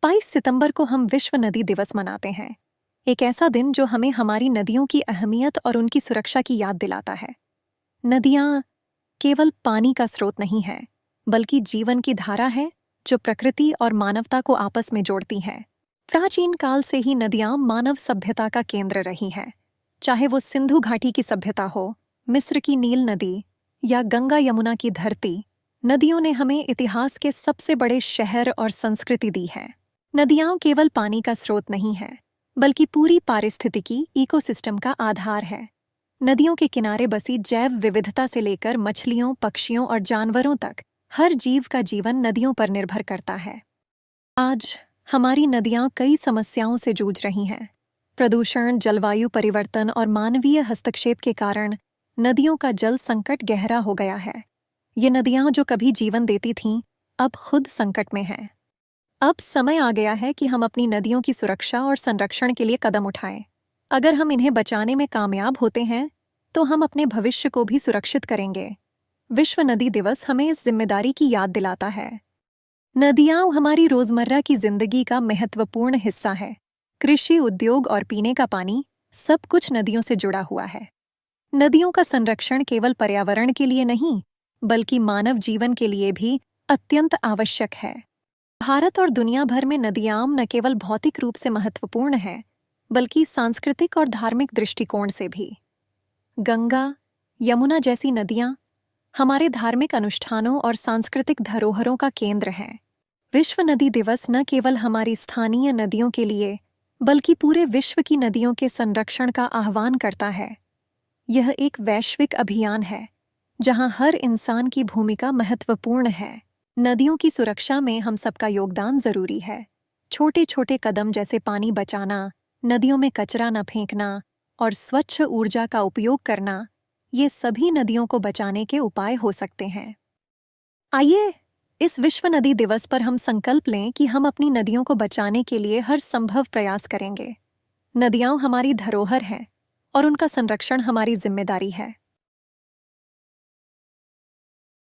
22 सितंबर को हम विश्व नदी दिवस मनाते हैं। एक ऐसा दिन जो हमें हमारी नदियों की अहमियत और उनकी सुरक्षा की याद दिलाता है। नदियाँ केवल पानी का स्रोत नहीं है, बल्कि जीवन की धारा है जो प्रकृति और मानवता को आपस में जोड़ती है। प्राचीन काल से ही नदियाँ मानव सभ्यता का केंद्र रही हैं। चाहे वो सिंधु घाटी की सभ्यता हो, मिस्र की नील नदी या गंगा यमुना की धरती, नदियों ने हमें इतिहास के सबसे बड़े शहर और संस्कृति दी है। नदियाँ केवल पानी का स्रोत नहीं है, बल्कि पूरी पारिस्थितिकी इकोसिस्टम का आधार है। नदियों के किनारे बसी जैव विविधता से लेकर मछलियों, पक्षियों और जानवरों तक हर जीव का जीवन नदियों पर निर्भर करता है। आज हमारी नदियाँ कई समस्याओं से जूझ रही हैं। प्रदूषण, जलवायु परिवर्तन और मानवीय हस्तक्षेप के कारण नदियों का जल संकट गहरा हो गया है। ये नदियाँ जो कभी जीवन देती थीं, अब खुद संकट में हैं। अब समय आ गया है कि हम अपनी नदियों की सुरक्षा और संरक्षण के लिए कदम उठाएं। अगर हम इन्हें बचाने में कामयाब होते हैं, तो हम अपने भविष्य को भी सुरक्षित करेंगे। विश्व नदी दिवस हमें इस जिम्मेदारी की याद दिलाता है। नदियाँ हमारी रोजमर्रा की जिंदगी का महत्वपूर्ण हिस्सा है। कृषि, उद्योग और पीने का पानी सब कुछ नदियों से जुड़ा हुआ है। नदियों का संरक्षण केवल पर्यावरण के लिए नहीं, बल्कि मानव जीवन के लिए भी अत्यंत आवश्यक है। भारत और दुनिया भर में नदियाँ न केवल भौतिक रूप से महत्वपूर्ण हैं, बल्कि सांस्कृतिक और धार्मिक दृष्टिकोण से भी। गंगा, यमुना जैसी नदियाँ हमारे धार्मिक अनुष्ठानों और सांस्कृतिक धरोहरों का केंद्र हैं। विश्व नदी दिवस न केवल हमारी स्थानीय नदियों के लिए, बल्कि पूरे विश्व की नदियों के संरक्षण का आह्वान करता है। यह एक वैश्विक अभियान है, जहां हर इंसान की भूमिका महत्वपूर्ण है। नदियों की सुरक्षा में हम सबका योगदान जरूरी है। छोटे छोटे कदम जैसे पानी बचाना, नदियों में कचरा न फेंकना और स्वच्छ ऊर्जा का उपयोग करना, ये सभी नदियों को बचाने के उपाय हो सकते हैं। आइए, इस विश्व नदी दिवस पर हम संकल्प लें कि हम अपनी नदियों को बचाने के लिए हर संभव प्रयास करेंगे। नदियाँ हमारी धरोहर हैं और उनका संरक्षण हमारी जिम्मेदारी है।